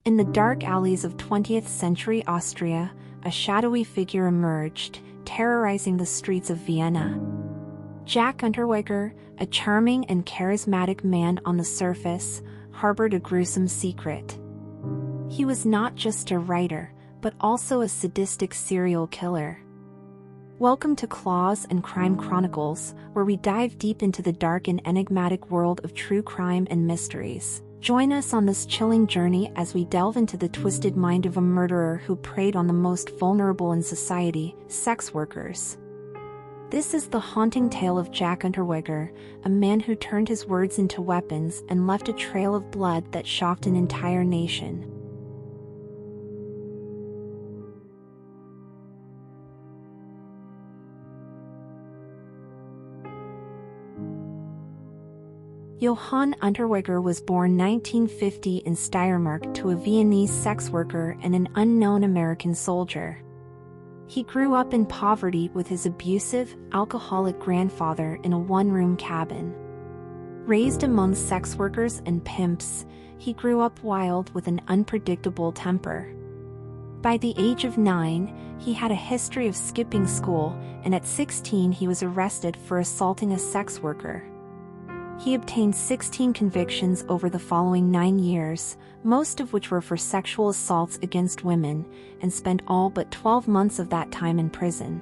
In the dark alleys of 20th century Austria, a shadowy figure emerged, terrorizing the streets of Vienna. Jack Unterweger, a charming and charismatic man on the surface, harbored a gruesome secret. He was not just a writer, but also a sadistic serial killer. Welcome to Claws and Crime Chronicles, where we dive deep into the dark and enigmatic world of true crime and mysteries. Join us on this chilling journey as we delve into the twisted mind of a murderer who preyed on the most vulnerable in society, sex workers. This is the haunting tale of Jack Unterweger, a man who turned his words into weapons and left a trail of blood that shocked an entire nation. Johann Unterweger was born 1950 in Steiermark to a Viennese sex worker and an unknown American soldier. He grew up in poverty with his abusive, alcoholic grandfather in a one-room cabin. Raised among sex workers and pimps, he grew up wild with an unpredictable temper. By the age of 9, he had a history of skipping school, and at 16 he was arrested for assaulting a sex worker. He obtained 16 convictions over the following 9 years, most of which were for sexual assaults against women, and spent all but 12 months of that time in prison.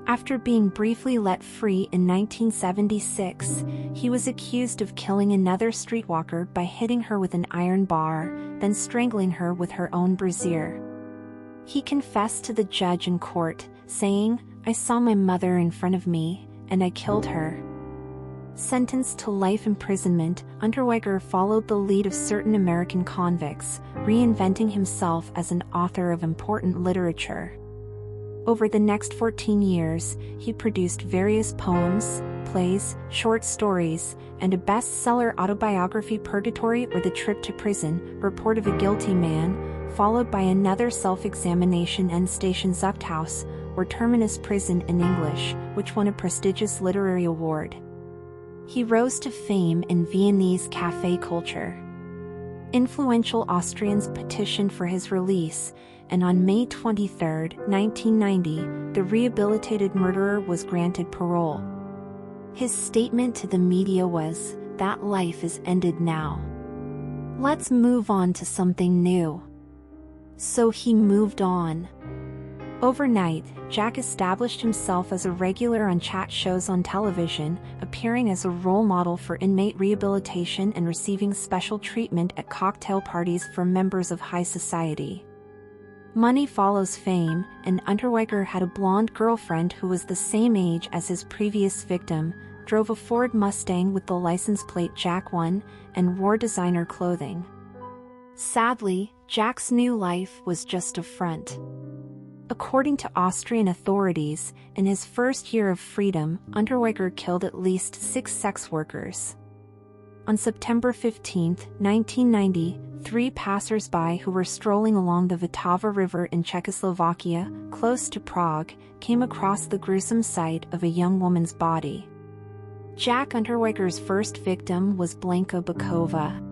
After being briefly let free in 1976, he was accused of killing another streetwalker by hitting her with an iron bar, then strangling her with her own brassiere. He confessed to the judge in court, saying, "I saw my mother in front of me, and I killed her." Sentenced to life imprisonment, Unterweger followed the lead of certain American convicts, reinventing himself as an author of important literature. Over the next 14 years, he produced various poems, plays, short stories, and a bestseller autobiography, Purgatory or the Trip to Prison, Report of a Guilty Man, followed by another self-examination, Endstation Zuchthaus, or Terminus Prison in English, which won a prestigious literary award. He rose to fame in Viennese café culture. Influential Austrians petitioned for his release, and on May 23, 1990, the rehabilitated murderer was granted parole. His statement to the media was, "That life is ended now. Let's move on to something new." So he moved on. Overnight, Jack established himself as a regular on chat shows on television, appearing as a role model for inmate rehabilitation and receiving special treatment at cocktail parties for members of high society. Money follows fame, and Unterweger had a blonde girlfriend who was the same age as his previous victim, drove a Ford Mustang with the license plate Jack 1, and wore designer clothing. Sadly, Jack's new life was just a front. According to Austrian authorities, in his first year of freedom, Unterweger killed at least 6 sex workers. On September 15, 1990, 3 passers-by who were strolling along the Vltava River in Czechoslovakia, close to Prague, came across the gruesome sight of a young woman's body. Jack Unterweger's first victim was Blanka Bakova.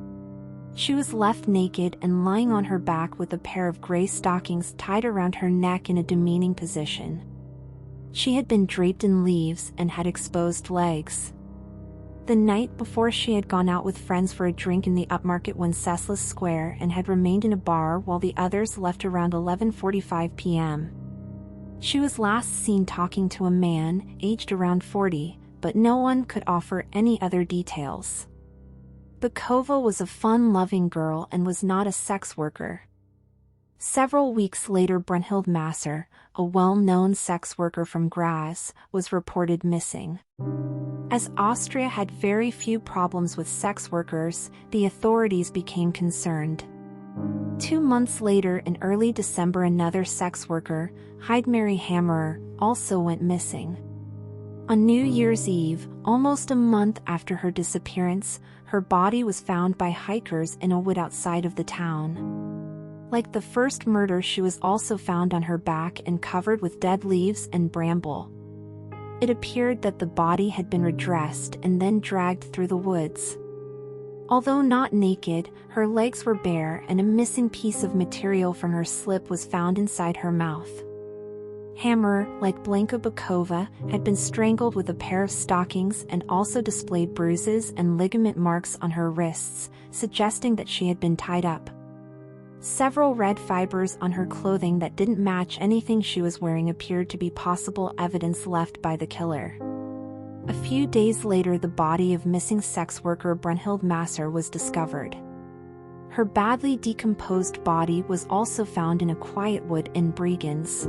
She was left naked and lying on her back with a pair of gray stockings tied around her neck in a demeaning position. She had been draped in leaves and had exposed legs. The night before, she had gone out with friends for a drink in the upmarket Wenceslas Square and had remained in a bar while the others left around 11:45 p.m. She was last seen talking to a man, aged around 40, but no one could offer any other details. Bakova was a fun-loving girl and was not a sex worker. Several weeks later, Brunhild Masser, a well-known sex worker from Graz, was reported missing. As Austria had very few problems with sex workers, the authorities became concerned. 2 months later, in early December, another sex worker, Heidemarie Hammerer, also went missing. On New Year's Eve, almost a month after her disappearance, her body was found by hikers in a wood outside of the town. Like the first murder, she was also found on her back and covered with dead leaves and bramble. It appeared that the body had been redressed and then dragged through the woods. Although not naked, her legs were bare and a missing piece of material from her slip was found inside her mouth. Hammer, like Blanka Bukova, had been strangled with a pair of stockings and also displayed bruises and ligament marks on her wrists, suggesting that she had been tied up. Several red fibers on her clothing that didn't match anything she was wearing appeared to be possible evidence left by the killer. A few days later, the body of missing sex worker Brunhild Masser was discovered. Her badly decomposed body was also found in a quiet wood in Bregenz.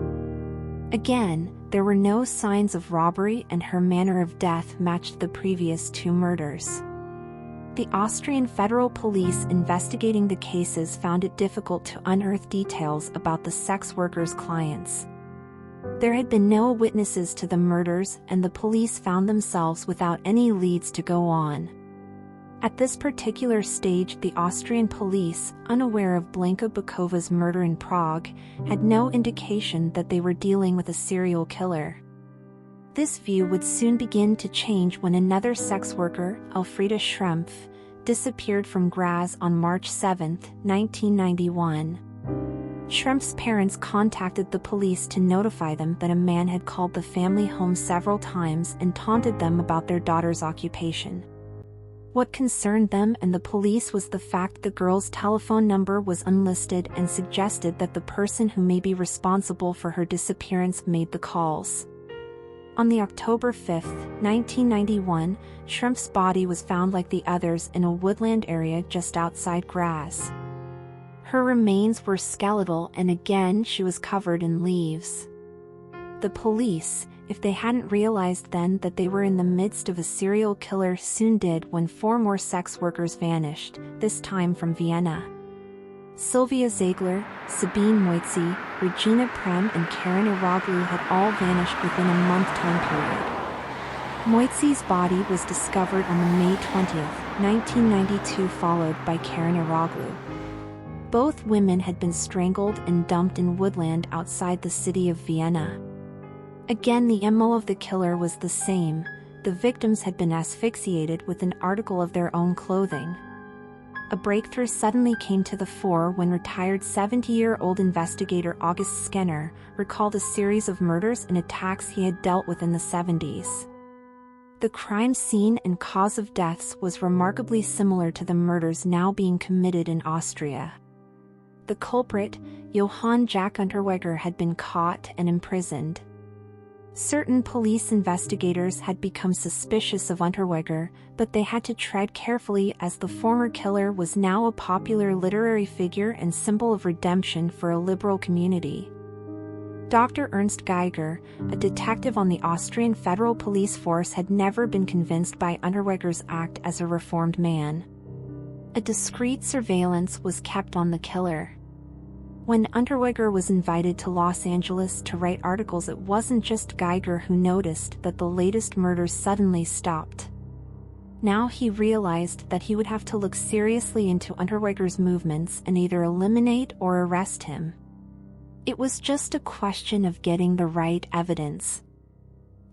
Again, there were no signs of robbery and her manner of death matched the previous two murders. The Austrian Federal Police investigating the cases found it difficult to unearth details about the sex workers' clients. There had been no witnesses to the murders and the police found themselves without any leads to go on. At this particular stage, the Austrian police, unaware of Blanka Bukova's murder in Prague, had no indication that they were dealing with a serial killer. This view would soon begin to change when another sex worker, Elfriede Schrempf, disappeared from Graz on March 7, 1991. Schrempf's parents contacted the police to notify them that a man had called the family home several times and taunted them about their daughter's occupation. What concerned them and the police was the fact the girl's telephone number was unlisted and suggested that the person who may be responsible for her disappearance made the calls. On the October 5, 1991, Schrempf's body was found like the others in a woodland area just outside Graz. Her remains were skeletal and again she was covered in leaves. The police, if they hadn't realized then that they were in the midst of a serial killer, soon did when 4 more sex workers vanished, this time from Vienna. Sylvia Ziegler, Sabine Moitzi, Regina Prem and Karen Iroglu had all vanished within a month time period. Moitzi's body was discovered on May 20, 1992, followed by Karen Iroglu. Both women had been strangled and dumped in woodland outside the city of Vienna. Again, the MO of the killer was the same. The victims had been asphyxiated with an article of their own clothing. A breakthrough suddenly came to the fore when retired 70-year-old investigator August Skenner recalled a series of murders and attacks he had dealt with in the 70s. The crime scene and cause of deaths was remarkably similar to the murders now being committed in Austria. The culprit, Johann Jack Unterweger, had been caught and imprisoned. Certain police investigators had become suspicious of Unterweger, but they had to tread carefully as the former killer was now a popular literary figure and symbol of redemption for a liberal community. Dr. Ernst Geiger, a detective on the Austrian Federal Police Force, had never been convinced by Unterweger's act as a reformed man. A discreet surveillance was kept on the killer. When Unterweger was invited to Los Angeles to write articles, it wasn't just Geiger who noticed that the latest murders suddenly stopped. Now he realized that he would have to look seriously into Unterweger's movements and either eliminate or arrest him. It was just a question of getting the right evidence.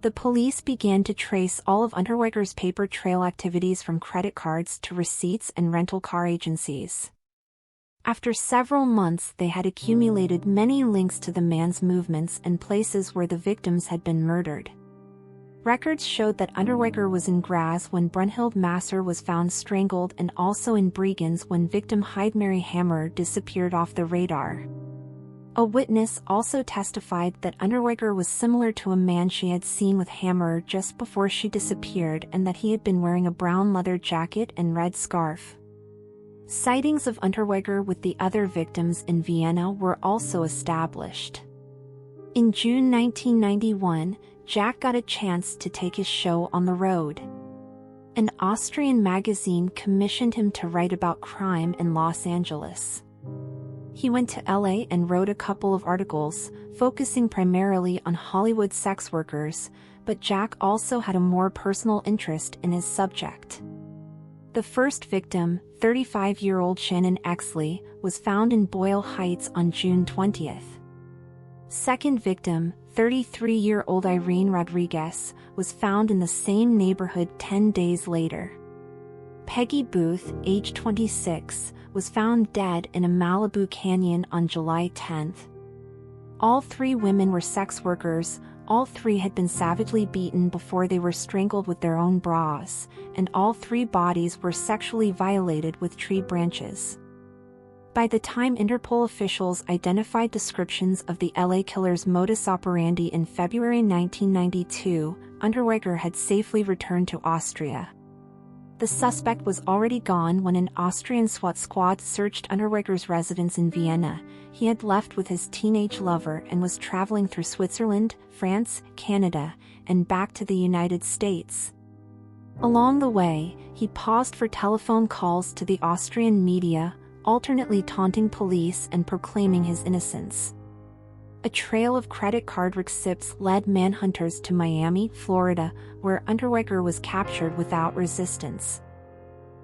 The police began to trace all of Unterweger's paper trail activities from credit cards to receipts and rental car agencies. After several months, they had accumulated many links to the man's movements and places where the victims had been murdered. Records showed that Unterweger was in Graz when Brunhild Masser was found strangled and also in Bregenz when victim Heidemarie Hammer disappeared off the radar. A witness also testified that Unterweger was similar to a man she had seen with Hammer just before she disappeared and that he had been wearing a brown leather jacket and red scarf. Sightings of Unterweger with the other victims in Vienna were also established. In June 1991, Jack got a chance to take his show on the road. An Austrian magazine commissioned him to write about crime in Los Angeles. He went to LA and wrote a couple of articles, focusing primarily on Hollywood sex workers, but Jack also had a more personal interest in his subject. The first victim, 35-year-old Shannon Exley, was found in Boyle Heights on June 20th. Second victim, 33-year-old Irene Rodriguez, was found in the same neighborhood 10 days later. Peggy Booth, age 26, was found dead in a Malibu canyon on July 10. All 3 women were sex workers. All 3 had been savagely beaten before they were strangled with their own bras, and all 3 bodies were sexually violated with tree branches. By the time Interpol officials identified descriptions of the LA killer's modus operandi in February 1992, Unterweger had safely returned to Austria. The suspect was already gone when an Austrian SWAT squad searched Unterweger's residence in Vienna. He had left with his teenage lover and was traveling through Switzerland, France, Canada, and back to the United States. Along the way, he paused for telephone calls to the Austrian media, alternately taunting police and proclaiming his innocence. A trail of credit card receipts led manhunters to Miami, Florida, where Unterweger was captured without resistance.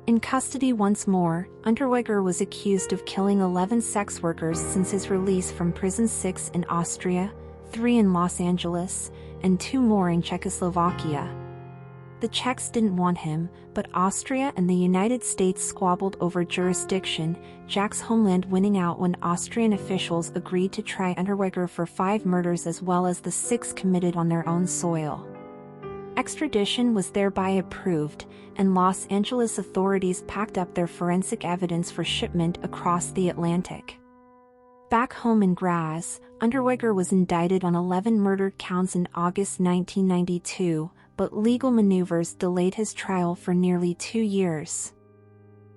In custody once more, Unterweger was accused of killing 11 sex workers since his release from prison, 6 in Austria, 3 in Los Angeles, and 2 more in Czechoslovakia. The Czechs didn't want him, but Austria and the United States squabbled over jurisdiction, Jack's homeland winning out when Austrian officials agreed to try Unterweger for 5 murders as well as the 6 committed on their own soil. Extradition was thereby approved, and Los Angeles authorities packed up their forensic evidence for shipment across the Atlantic. Back home in Graz, Unterweger was indicted on 11 murder counts in August 1992, but legal maneuvers delayed his trial for nearly 2 years.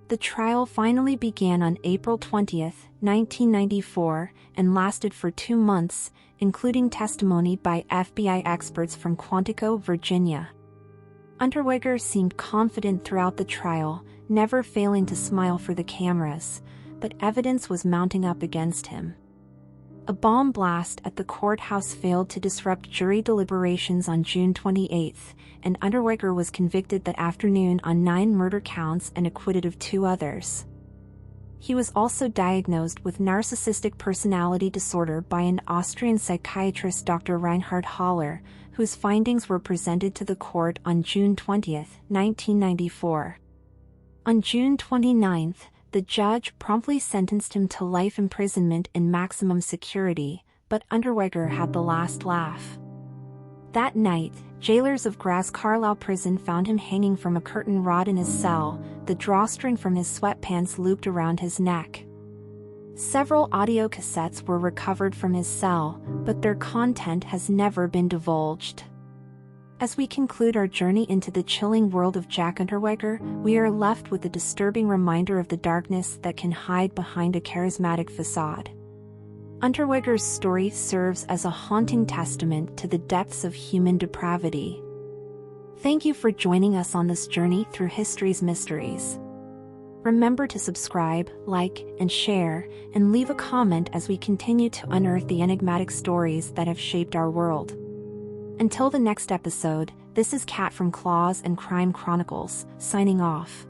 The trial finally began on April 20, 1994, and lasted for 2 months, including testimony by FBI experts from Quantico, Virginia. Unterweger seemed confident throughout the trial, never failing to smile for the cameras, but evidence was mounting up against him. A bomb blast at the courthouse failed to disrupt jury deliberations on June 28, and Unterweger was convicted that afternoon on 9 murder counts and acquitted of 2 others. He was also diagnosed with narcissistic personality disorder by an Austrian psychiatrist, Dr. Reinhard Haller, whose findings were presented to the court on June 20, 1994. On June 29, the judge promptly sentenced him to life imprisonment in maximum security, but Unterweger had the last laugh. That night, jailers of Graz Carlisle prison found him hanging from a curtain rod in his cell, the drawstring from his sweatpants looped around his neck. Several audio cassettes were recovered from his cell, but their content has never been divulged. As we conclude our journey into the chilling world of Jack Unterweger, we are left with a disturbing reminder of the darkness that can hide behind a charismatic facade. Unterweger's story serves as a haunting testament to the depths of human depravity. Thank you for joining us on this journey through history's mysteries. Remember to subscribe, like, and share, and leave a comment as we continue to unearth the enigmatic stories that have shaped our world. Until the next episode, this is Kat from Claws and Crime Chronicles, signing off.